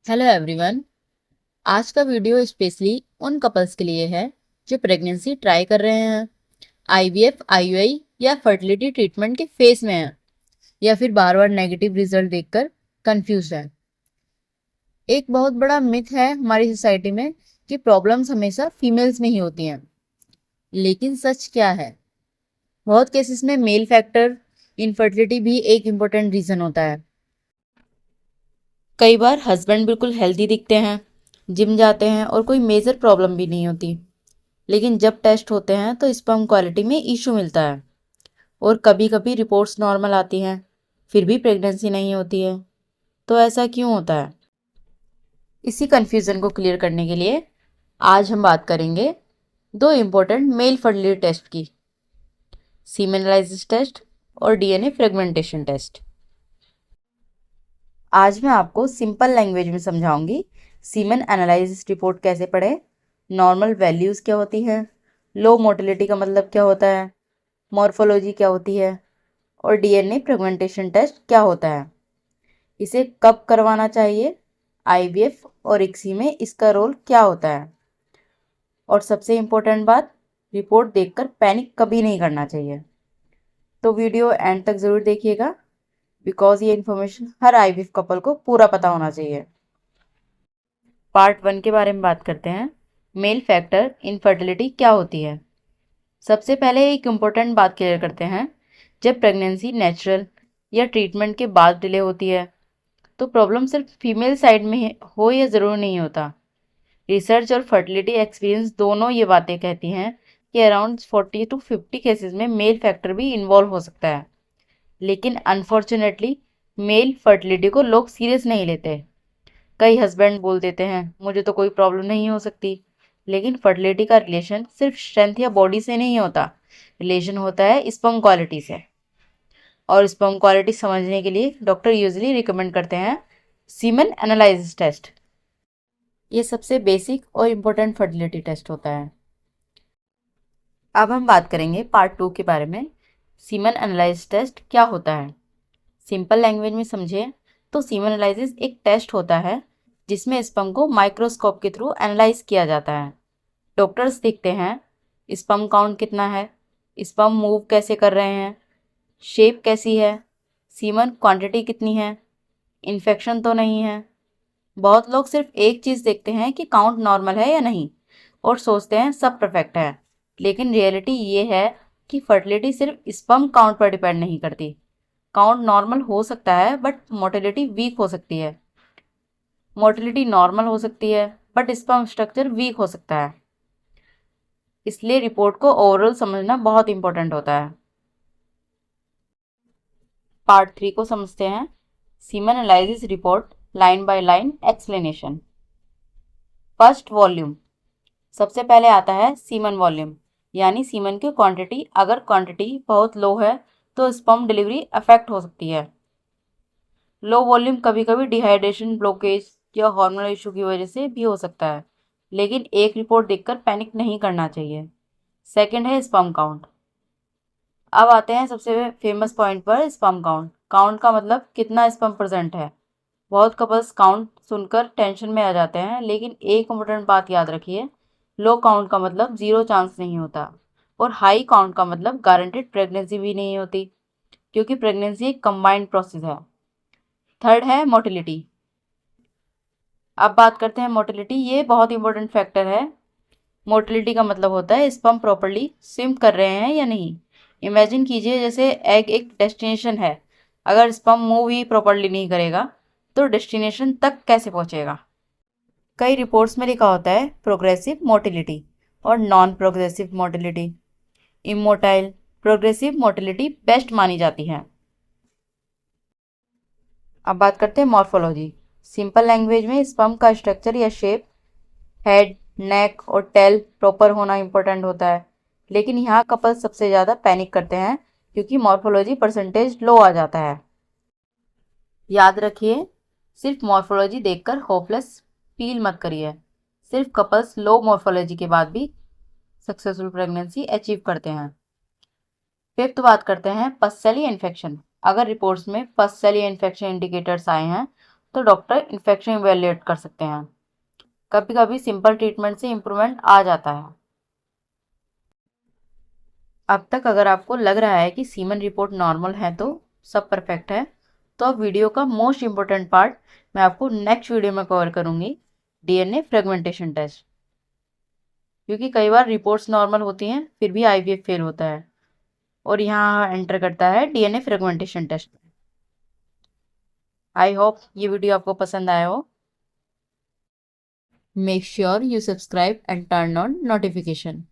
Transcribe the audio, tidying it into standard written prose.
Hello everyone. आज का video specially उन कपल्स के लिए है जो प्रेगनेंसी ट्राई कर रहे हैं, आईवीएफ, आईयूआई या फर्टिलिटी ट्रीटमेंट के फेस में हैं, या फिर बार बार नेगेटिव रिजल्ट देखकर कंफ्यूज है। एक बहुत बड़ा मिथ है हमारी सोसाइटी में कि प्रॉब्लम्स हमेशा फीमेल्स में ही होती हैं, लेकिन सच क्या है? बहुत केसेस में मेल फैक्टर इनफर्टिलिटी भी एक इम्पोर्टेंट रीजन होता है। कई बार हस्बैंड बिल्कुल हेल्दी दिखते हैं, जिम जाते हैं और कोई मेजर प्रॉब्लम भी नहीं होती, लेकिन जब टेस्ट होते हैं तो स्पर्म क्वालिटी में इशू मिलता है। और कभी कभी रिपोर्ट्स नॉर्मल आती हैं, फिर भी प्रेगनेंसी नहीं होती है। तो ऐसा क्यों होता है? इसी कन्फ्यूज़न को क्लियर करने के लिए आज हम बात करेंगे दो इम्पोर्टेंट मेल फर्टिलिटी टेस्ट की, सीमेन एनालिसिस टेस्ट और डीएनए फ्रेगमेंटेशन टेस्ट। आज मैं आपको सिंपल लैंग्वेज में समझाऊंगी सीमेन एनालिसिस रिपोर्ट कैसे पढ़े, नॉर्मल वैल्यूज़ क्या होती हैं, लो मोटिलिटी का मतलब क्या होता है, मॉर्फोलॉजी क्या होती है और डीएनए फ्रेगमेंटेशन टेस्ट क्या होता है, इसे कब करवाना चाहिए, आईवीएफ और इक्सी में इसका रोल क्या होता है, और सबसे इम्पोर्टेंट बात, रिपोर्ट देखकर पैनिक कभी नहीं करना चाहिए। तो वीडियो एंड तक ज़रूर देखिएगा, बिकॉज ये इन्फॉर्मेशन हर आईवीएफ कपल को पूरा पता होना चाहिए। पार्ट 1 के बारे में बात करते हैं, मेल फैक्टर इनफर्टिलिटी क्या होती है। सबसे पहले एक इम्पोर्टेंट बात क्लियर करते हैं, जब प्रेगनेंसी नेचुरल या ट्रीटमेंट के बाद डिले होती है तो प्रॉब्लम सिर्फ फीमेल साइड में हो या ज़रूर नहीं होता। रिसर्च और फर्टिलिटी एक्सपीरियंस दोनों ये बातें कहती हैं कि अराउंड 40 to 50 केसेस में मेल फैक्टर भी इन्वॉल्व हो सकता है, लेकिन अनफॉर्चुनेटली मेल फर्टिलिटी को लोग सीरियस नहीं लेते। कई हस्बैंड बोल देते हैं मुझे तो कोई प्रॉब्लम नहीं हो सकती, लेकिन फर्टिलिटी का रिलेशन सिर्फ स्ट्रेंथ या बॉडी से नहीं होता, रिलेशन होता है स्पर्म क्वालिटी से। और स्पर्म क्वालिटी समझने के लिए डॉक्टर यूजुअली रिकमेंड करते हैं सीमेन एनालिसिस टेस्ट। ये सबसे बेसिक और इम्पोर्टेंट फर्टिलिटी टेस्ट होता है। अब हम बात करेंगे पार्ट 2 के बारे में, सीमेन एनालिसिस टेस्ट क्या होता है। सिंपल लैंग्वेज में समझे तो सीमेन एनालिसिस एक टेस्ट होता है जिसमें स्पर्म को माइक्रोस्कोप के थ्रू एनालाइज किया जाता है। डॉक्टर्स देखते हैं स्पर्म काउंट कितना है, स्पर्म मूव कैसे कर रहे हैं, शेप कैसी है, सीमन क्वांटिटी कितनी है, इन्फेक्शन तो नहीं है। बहुत लोग सिर्फ एक चीज़ देखते हैं कि काउंट नॉर्मल है या नहीं और सोचते हैं सब परफेक्ट है, लेकिन रियलिटी ये है कि फर्टिलिटी सिर्फ स्पर्म काउंट पर डिपेंड नहीं करती। काउंट नॉर्मल हो सकता है बट मोटिलिटी वीक हो सकती है, मोटिलिटी नॉर्मल हो सकती है बट स्पर्म स्ट्रक्चर वीक हो सकता है। इसलिए रिपोर्ट को ओवरऑल समझना बहुत इंपॉर्टेंट होता है। पार्ट 3 को समझते हैं, semen analysis report line by line explanation. First volume, सबसे पहले आता है सीमन वॉल्यूम, यानी सीमन की क्वांटिटी। अगर क्वांटिटी बहुत लो है तो स्पर्म डिलीवरी अफेक्ट हो सकती है। लो वॉल्यूम कभी कभी डिहाइड्रेशन, ब्लॉकेज या हार्मोनल इशू की वजह से भी हो सकता है, लेकिन एक रिपोर्ट देखकर पैनिक नहीं करना चाहिए। सेकंड है स्पर्म काउंट। अब आते हैं सबसे फेमस पॉइंट पर, स्पर्म काउंट। काउंट का मतलब कितना स्पर्म प्रेजेंट है। बहुत कपल्स काउंट सुनकर टेंशन में आ जाते हैं, लेकिन एक इम्पोर्टेंट बात याद रखिए, लो काउंट का मतलब जीरो चांस नहीं होता और हाई काउंट का मतलब गारंटेड प्रेगनेंसी भी नहीं होती, क्योंकि प्रेगनेंसी एक कंबाइंड प्रोसेस है। थर्ड है मोटिलिटी। अब बात करते हैं मोटिलिटी, ये बहुत इंपॉर्टेंट फैक्टर है। मोटिलिटी का मतलब होता है स्पर्म प्रॉपर्ली स्विम कर रहे हैं या नहीं। इमेजिन कीजिए जैसे एग एक डेस्टिनेशन है, अगर स्पर्म मूव ही प्रॉपर्ली नहीं करेगा तो डेस्टिनेशन तक कैसे पहुंचेगा। कई रिपोर्ट्स में लिखा होता है प्रोग्रेसिव मोटिलिटी और non progressive motility. Immotile progressive motility best मानी जाती है। अब बात करते हैं मॉर्फोलॉजी। सिंपल लैंग्वेज में स्पर्म का स्ट्रक्चर या शेप, हेड, नेक और टेल प्रॉपर होना इंपॉर्टेंट होता है, लेकिन यहाँ कपल सबसे ज़्यादा पैनिक करते हैं क्योंकि मॉर्फोलॉजी परसेंटेज लो आ जाता है। याद रखिए, सिर्फ मॉर्फोलॉजी देखकर होपलेस फील मत करिए। सिर्फ कपल्स लो मॉर्फोलॉजी के बाद भी सक्सेसफुल प्रेगनेंसी अचीव करते हैं। फिफ्थ बात करते हैं पस सेली इन्फेक्शन। अगर रिपोर्ट्स में पस सेली इन्फेक्शन इंडिकेटर्स आए हैं तो डॉक्टर इन्फेक्शन इवेल्युएट कर सकते हैं। कभी कभी सिंपल ट्रीटमेंट से इम्प्रूवमेंट आ जाता है। अब तक अगर आपको लग रहा है कि सीमन रिपोर्ट नॉर्मल है तो सब परफेक्ट है, तो अब वीडियो का मोस्ट इम्पोर्टेंट पार्ट मैं आपको नेक्स्ट वीडियो में कवर करूंगी, डीएनए फ्रेगमेंटेशन टेस्ट। क्योंकि कई बार रिपोर्ट्स नॉर्मल होती हैं फिर भी आईवीएफ फेल होता है, और यहाँ एंटर करता है DNA fragmentation test. I hope ये वीडियो आपको पसंद आया हो। Make sure you subscribe and turn on notification.